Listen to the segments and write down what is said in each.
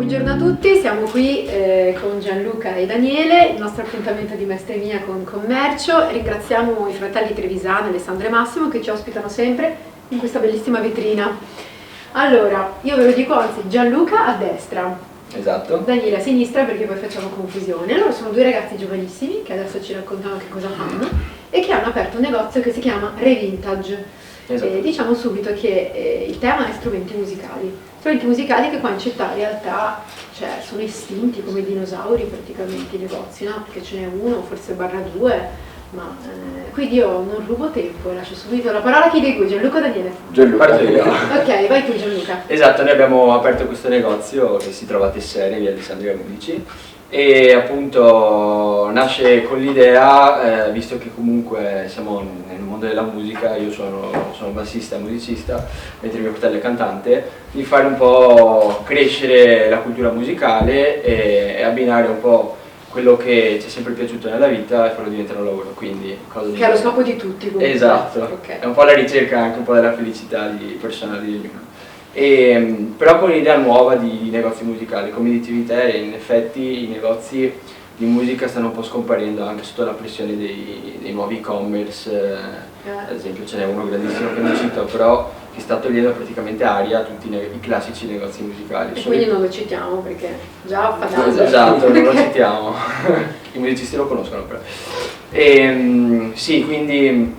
Buongiorno a tutti, siamo qui con Gianluca e Daniele, il nostro appuntamento di Maestria con Commercio. Ringraziamo i fratelli Trevisano, Alessandro e Massimo, che ci ospitano sempre in questa bellissima vetrina. Allora, io ve lo dico, anzi, Gianluca a destra, esatto, Daniele a sinistra, perché poi facciamo confusione. Allora, sono due ragazzi giovanissimi che adesso ci raccontano che cosa fanno e che hanno aperto un negozio che si chiama Revintage. esatto. Diciamo subito che il tema è strumenti musicali. Strumenti musicali che qua in città in realtà sono estinti come dinosauri praticamente i negozi, no? Perché ce n'è uno, forse barra due, ma quindi io non rubo tempo, lascio subito la parola a chi dei due, Gianluca o Daniele? Gianluca. Parto io. Ok, vai tu Gianluca. Esatto, noi abbiamo aperto questo negozio che si trova a Tessere, via Alessandria 11, e appunto nasce con l'idea, visto che comunque siamo nel mondo della musica, io sono bassista e musicista, mentre mio fratello è cantante, di fare un po' crescere la cultura musicale e abbinare un po' quello che ci è sempre piaciuto nella vita e farlo diventare un lavoro, quindi cosa che è lo scopo di tutti comunque. Esatto, okay. È un po' la ricerca anche un po' della felicità personale di ognuno. Però con un'idea nuova di negozi musicali, come dicevi te, in effetti i negozi di musica stanno un po' scomparendo anche sotto la pressione dei nuovi e-commerce, ad esempio ce n'è uno grandissimo che non cito, però che sta togliendo praticamente aria a tutti i classici negozi musicali. E quindi non lo citiamo perché già fa danno. Esatto, non lo citiamo, i musicisti lo conoscono però. Sì, quindi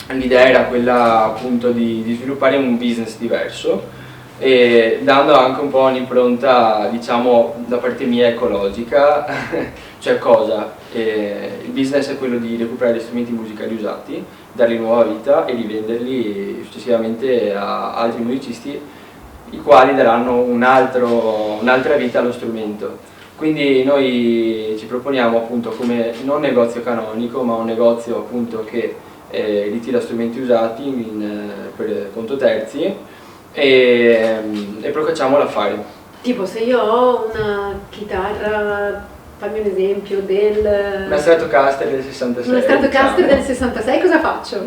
l'idea era quella appunto di sviluppare un business diverso, e dando anche un po' un'impronta, diciamo, da parte mia ecologica. Cioè cosa? Il business è quello di recuperare strumenti musicali usati, dargli nuova vita e rivenderli successivamente a altri musicisti, i quali daranno un'altra vita allo strumento. Quindi noi ci proponiamo appunto come non negozio canonico, ma un negozio appunto che ritira strumenti usati per conto terzi, e procacciamo l'affare. Tipo se io ho una chitarra, fammi un esempio una Stratocaster del 66. Una Stratocaster diciamo. del 66, cosa faccio?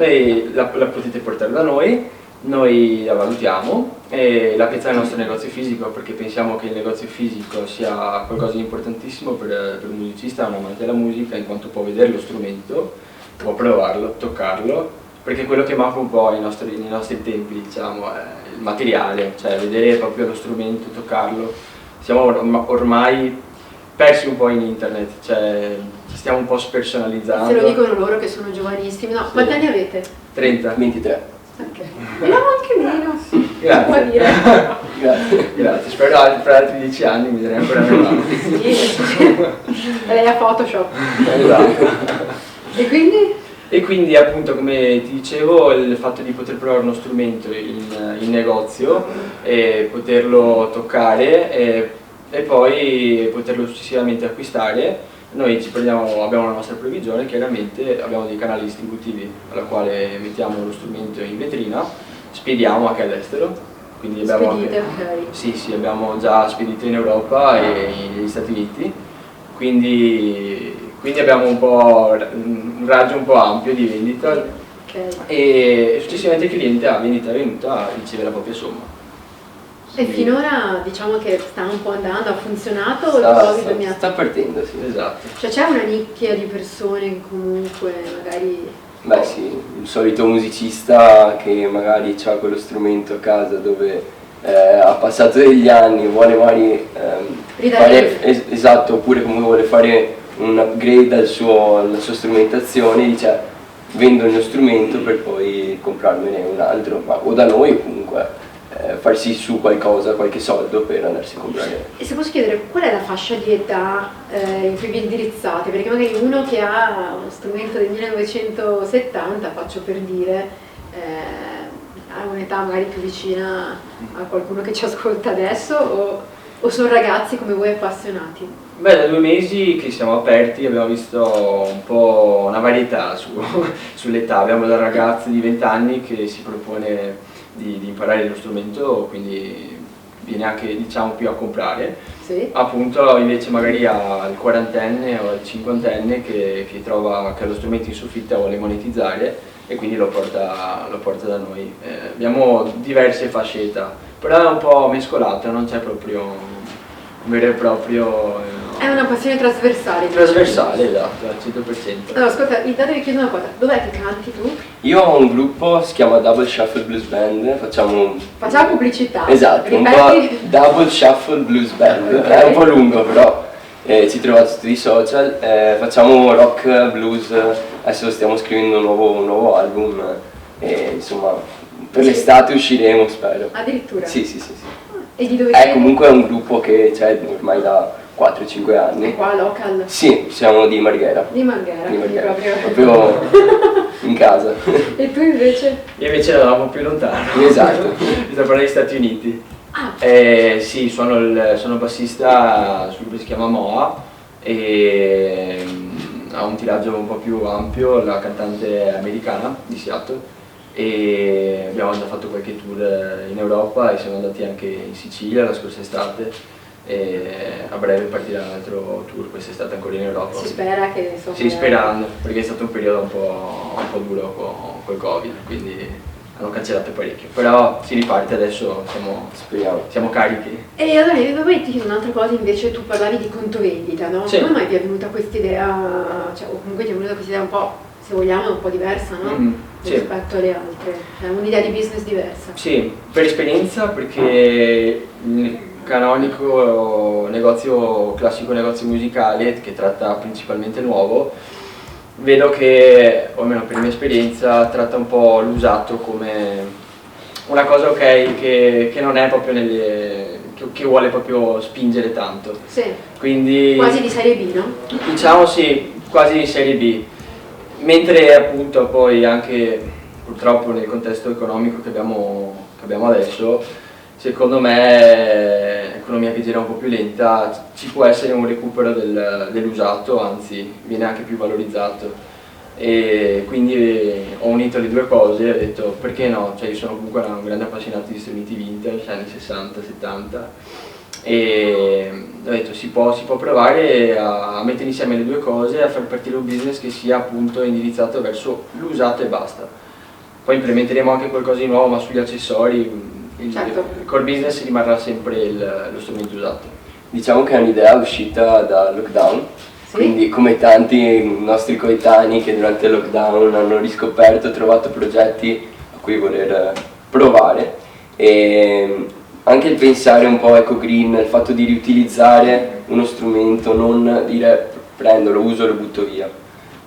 La potete portare da noi la valutiamo e la piazziamo nel nostro negozio fisico, perché pensiamo che il negozio fisico sia qualcosa di importantissimo per un musicista, un amante della musica, in quanto può vedere lo strumento, può provarlo, toccarlo, perché quello che manca un po' nei nostri tempi, diciamo, è il materiale, cioè vedere proprio lo strumento, toccarlo. Siamo ormai persi un po' in internet, cioè ci stiamo un po' spersonalizzando. Se lo dicono loro che sono giovanissimi, no? Sì. Quanti anni avete? 30. 23. Ok. Abbiamo anche meno. Grazie. Grazie. Spero per altri 10 anni mi darei ancora meno. Sì. Lei ha Photoshop. Esatto. E quindi appunto, come ti dicevo, il fatto di poter provare uno strumento in negozio e poterlo toccare e poi poterlo successivamente acquistare, noi abbiamo la nostra previsione, chiaramente abbiamo dei canali distributivi alla quale mettiamo lo strumento in vetrina, spediamo anche all'estero, quindi abbiamo spedite, anche, ok. sì, abbiamo già spedito in Europa e negli Stati Uniti, quindi abbiamo un raggio un po' ampio di vendita, okay. E successivamente il cliente a vendita venuta riceve la propria somma. E finora diciamo che sta un po' andando, ha funzionato sta partendo, sì. Esatto. Cioè c'è una nicchia di persone che comunque magari... Beh sì, il solito musicista che magari ha quello strumento a casa dove ha passato degli anni, vuole magari fare, esatto, oppure comunque vuole fare un upgrade alla sua strumentazione, dice vendo il mio strumento per poi comprarmene un altro, o da noi o comunque farsi su qualche soldo per andarsi a comprare. E se posso chiedere, qual è la fascia di età in cui vi indirizzate? Perché magari uno che ha uno strumento del 1970, faccio per dire, ha un'età magari più vicina a qualcuno che ci ascolta adesso, o sono ragazzi come voi appassionati? Beh, da 2 mesi che siamo aperti abbiamo visto un po' una varietà sull'età. Abbiamo da ragazzi di 20 anni che si propone di imparare lo strumento, quindi viene anche, diciamo, più a comprare. Sì. Appunto invece magari al quarantenne o al cinquantenne che trova che ha lo strumento in soffitta e vuole monetizzare e quindi lo porta da noi. Abbiamo diverse fasce età, però è un po' mescolato, non c'è proprio vero e proprio... È una passione trasversale. Trasversale, esatto, al 100%. Allora, ascolta, intanto vi chiedo una cosa, dov'è che canti tu? Io ho un gruppo, si chiama Double Shuffle Blues Band, facciamo pubblicità. Esatto, un po' Double Shuffle Blues Band, Okay. è un po' lungo però ci trovate su tutti i social, facciamo rock, blues, adesso stiamo scrivendo un nuovo album e insomma per l'estate usciremo, spero. Addirittura? Sì. E di dove È sei? comunque un gruppo che c'è ormai da 4-5 anni. È qua, local? Sì, siamo di Marghera. Di Marghera, quindi proprio in casa. E tu invece? Io invece eravamo più lontano. Esatto. Stiamo parlando degli Stati Uniti. Ah. Sì, sono bassista sul gruppo che si chiama Moa e ha un tiraggio un po' più ampio, la cantante è americana di Seattle e abbiamo già fatto qualche tour in Europa e siamo andati anche in Sicilia la scorsa estate e a breve partirà un altro tour quest'estate ancora in Europa. Si spera che insomma... Sì, sperando, perché è stato un periodo un po' duro col Covid, quindi hanno cancellato parecchio, però si riparte adesso, siamo carichi. E allora poi ti chiedo un'altra cosa, invece tu parlavi di conto vendita, no? Sì. Come mai vi è venuta questa idea, cioè, o comunque ti è venuta questa idea un po', se vogliamo, un po' diversa, no? Sì. Rispetto alle altre, cioè un'idea di business diversa. Sì, per esperienza, perché il canonico negozio, classico negozio musicale che tratta principalmente nuovo, vedo che, o almeno per la mia esperienza, tratta un po' l'usato come una cosa ok che non è proprio che vuole proprio spingere tanto. Sì. Quindi, quasi di serie B, no? Diciamo sì, quasi di serie B. Mentre appunto poi anche purtroppo nel contesto economico che abbiamo adesso, secondo me l'economia che gira un po' più lenta, ci può essere un recupero dell'usato, anzi viene anche più valorizzato e quindi ho unito le due cose e ho detto perché no, cioè io sono comunque un grande appassionato di strumenti vintage, anni 60-70 e ho detto si può provare a mettere insieme le due cose e a far partire un business che sia appunto indirizzato verso l'usato e basta. Poi implementeremo anche qualcosa di nuovo, ma sugli accessori Certo. il core business rimarrà sempre lo strumento usato. Diciamo che è un'idea uscita dal lockdown, Sì? quindi come tanti nostri coetanei che durante il lockdown hanno riscoperto, trovato progetti a cui voler provare e anche il pensare un po' eco-green, il fatto di riutilizzare uno strumento, non dire prendo, lo uso e lo butto via.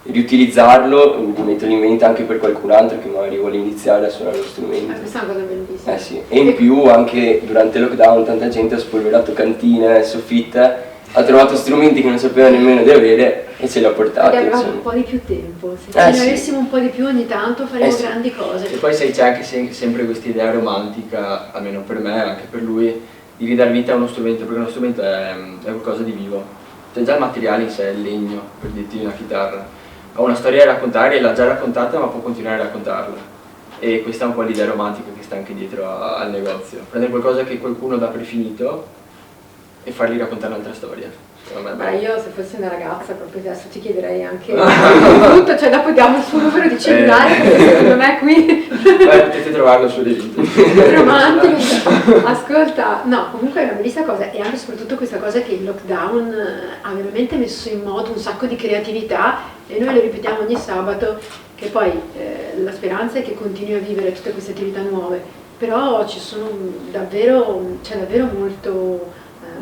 Riutilizzarlo, di metterlo in vendita anche per qualcun altro che magari vuole iniziare a suonare lo strumento. Questa è una cosa bellissima. Sì. E in più anche durante il lockdown tanta gente ha spolverato cantine, soffitte, ha trovato strumenti che non sapeva nemmeno di avere e ce li ha portati. Perché avevamo un po' di più tempo, se ce ne sì. avessimo un po' di più ogni tanto faremo Sì. grandi cose. E poi sai, c'è anche sempre questa idea romantica, almeno per me, anche per lui, di ridare vita a uno strumento, perché uno strumento è qualcosa di vivo. Cioè già il materiale in sé è il legno, per dirti una chitarra. Ha una storia da raccontare, l'ha già raccontata ma può continuare a raccontarla. E questa è un po' l'idea romantica che sta anche dietro al negozio. Prendere qualcosa che qualcuno dà per finito e fargli raccontare un'altra storia. Beh, io se fossi una ragazza proprio adesso ti chiederei anche tutto, cioè dopo diamo il suo numero di cellulare perché secondo me qui potete trovarlo su Reddit. romantico. Ascolta, no, comunque è una bellissima cosa e anche soprattutto questa cosa che il lockdown ha veramente messo in moto un sacco di creatività e noi lo ripetiamo ogni sabato che poi la speranza è che continui a vivere tutte queste attività nuove, però c'è davvero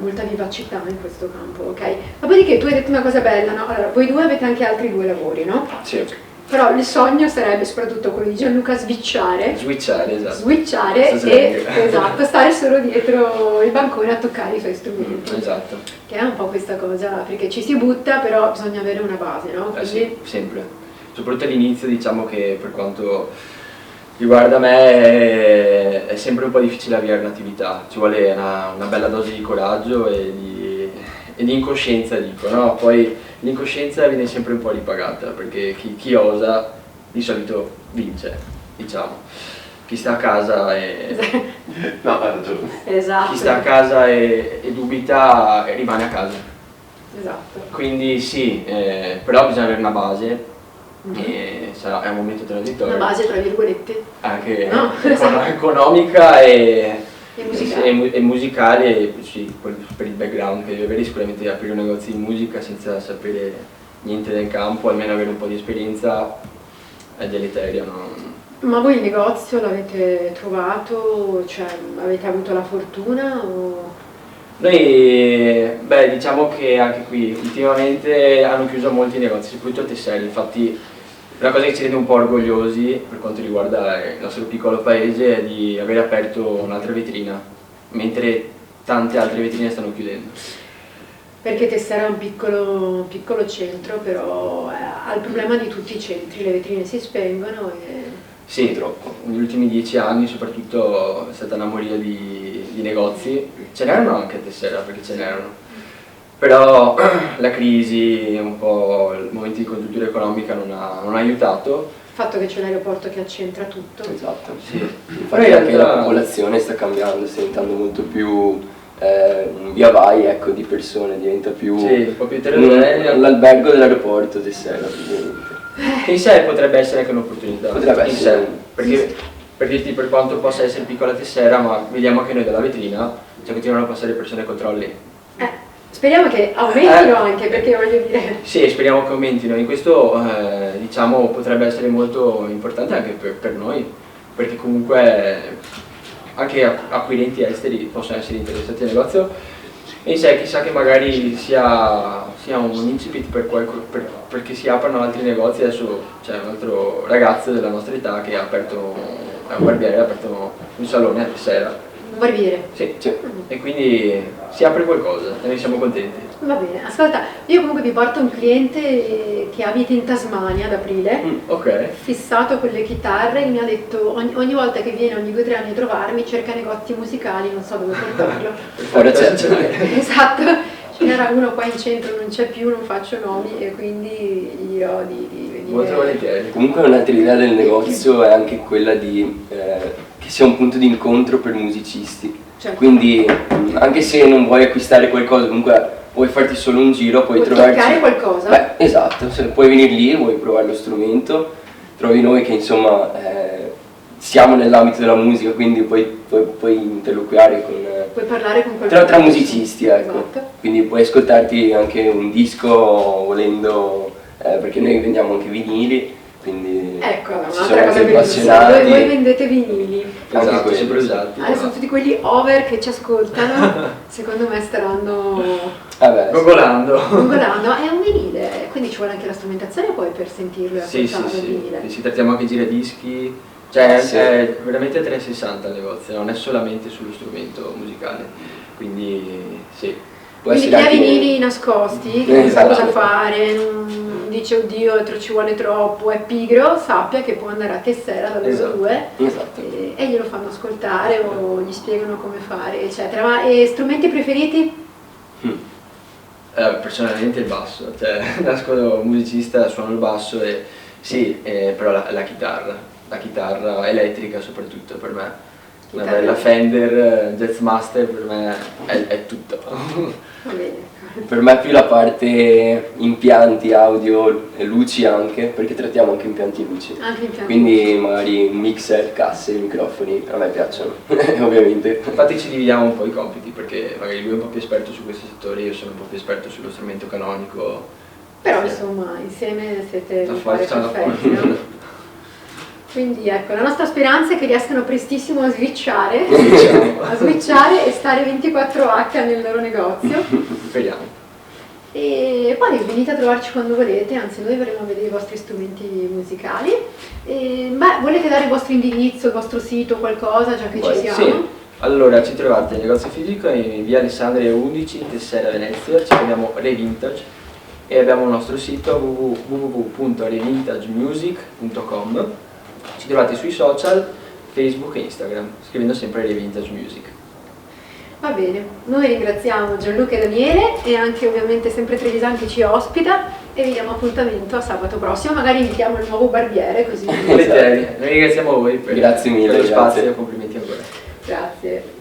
molta vivacità in questo campo, ok? Dopodiché tu hai detto una cosa bella, no? Allora, voi due avete anche altri due lavori, no? Sì. Però il sogno sarebbe soprattutto quello di Gianluca switchare, Esatto. e esatto, stare solo dietro il bancone a toccare i suoi strumenti. Esatto. Che è un po' questa cosa, perché ci si butta, però bisogna avere una base, no? Quindi... Sì, sempre. Soprattutto all'inizio diciamo che per quanto riguarda me è sempre un po' difficile avviare un'attività, ci vuole una bella dose di coraggio e di incoscienza, dico, no? Poi l'incoscienza viene sempre un po' ripagata, perché chi osa di solito vince, diciamo. Chi sta a casa e... No, ha ragione. Esatto. Chi sta a casa e dubita rimane a casa. Esatto. Quindi sì, però bisogna avere una base. E è un momento transitorio. Una base tra virgolette. Anche no? economica e E musicale, sì, per il background che devi avere, sicuramente aprire un negozio di musica senza sapere niente del campo, almeno avere un po' di esperienza, è deleterio, no? Ma voi il negozio l'avete trovato, cioè avete avuto la fortuna o... Noi, beh, diciamo che anche qui ultimamente hanno chiuso molti negozi, soprattutto a Tessera, infatti una cosa che ci rende un po' orgogliosi per quanto riguarda il nostro piccolo paese è di aver aperto un'altra vetrina, mentre tante altre vetrine stanno chiudendo. Perché Tessera è un piccolo centro, però ha il problema di tutti i centri, le vetrine si spengono e... Sì, troppo. Negli ultimi 10 anni soprattutto è stata una moria di negozi, ce n'erano anche a Tessera perché ce n'erano, però la crisi, un po' il momento di congiuntura economica non ha aiutato. Il fatto che c'è l'aeroporto che accentra tutto. Esatto, Sì. Infatti anche la popolazione sta cambiando, sta diventando molto più un via vai, ecco, di persone, diventa più un po' più l'albergo dell'aeroporto Tessera praticamente. Che in sé potrebbe essere anche un'opportunità. Potrebbe essere. Perché per dirti, per quanto possa essere piccola Tessera, ma vediamo che noi dalla vetrina continuano a passare persone e controlli. Speriamo che aumentino anche, perché voglio dire... Sì, speriamo che aumentino. In questo diciamo potrebbe essere molto importante anche per noi, perché comunque anche acquirenti esteri possono essere interessati al negozio. E in sé chissà che magari sia un incipit perché si aprano altri negozi. Adesso c'è un altro ragazzo della nostra età che ha aperto un barbiere, ha aperto un salone a Tessera. Un barbiere? Sì. E quindi si apre qualcosa e noi siamo contenti. Va bene, ascolta, io comunque vi porto un cliente che abita in Tasmania ad aprile, fissato con le chitarre, e mi ha detto ogni volta che viene, ogni 2 o 3 anni a trovarmi, cerca negozi musicali, non so dove portarlo. Ora c'è. Esatto, ce n'era uno qua in centro, non c'è più, non faccio nomi, e quindi gli dirò di venire. Molto volentieri. Comunque un'altra idea del negozio è anche quella di che sia un punto di incontro per musicisti. Certo. Quindi anche se non vuoi acquistare qualcosa, comunque vuoi farti solo un giro, puoi trovarci... toccare qualcosa? Beh, esatto, se puoi venire lì, vuoi provare lo strumento, trovi noi che insomma siamo nell'ambito della musica, quindi puoi interloquire con... Puoi parlare con qualcuno. Tra musicisti, ecco. Esatto. Quindi puoi ascoltarti anche un disco volendo, perché noi vendiamo anche vinili, quindi ecco, ci sono un'altra cosa anche bellissima. appassionati. Voi vendete vinili. Esatto, sempre usati. Adesso tutti quelli over che ci ascoltano, secondo me staranno gogolando. È un vinile, quindi ci vuole anche la strumentazione poi per sentirlo e ascoltarlo il vinile. Sì, trattiamo anche giradischi, cioè è veramente 360 il negozio, non è solamente sullo strumento musicale, quindi sì. Quindi chi ha vinili nascosti, che non sa cosa fare, non dice oddio ci vuole troppo, è pigro, sappia che può andare a Tessera da loro due e glielo fanno ascoltare o gli spiegano come fare, eccetera. Ma strumenti preferiti? Personalmente il basso, cioè nasco musicista, suono il basso e sì, però la chitarra elettrica soprattutto per me. Una bella Fender Jazzmaster per me è tutto. Va bene. Per me più la parte impianti, audio e luci anche, perché trattiamo anche impianti luci. Anche impianti. Quindi magari mixer, casse, microfoni, a me piacciono, ovviamente. Infatti ci dividiamo un po' i compiti, perché magari lui è un po' più esperto su questo settore, io sono un po' più esperto sullo strumento canonico. Però insomma insieme siete perfetti, no? Quindi ecco, la nostra speranza è che riescano prestissimo a switchare e stare 24H nel loro negozio. Speriamo. E poi venite a trovarci quando volete, anzi noi verremo a vedere i vostri strumenti musicali. Volete dare il vostro indirizzo, il vostro sito, qualcosa, già che ci siamo? Sì. Allora, ci trovate nel negozio fisico in via Alessandria 11, Tessera, Venezia, ci chiamiamo Revintage e abbiamo il nostro sito www.revintagemusic.com. Ci trovate sui social, Facebook e Instagram, scrivendo sempre Revintage Music. Va bene, noi ringraziamo Gianluca e Daniele e anche ovviamente sempre Trevisan che ci ospita e vi diamo appuntamento a sabato prossimo, magari invitiamo il nuovo barbiere così. Noi ringraziamo voi per lo spazio, complimenti ancora. Grazie.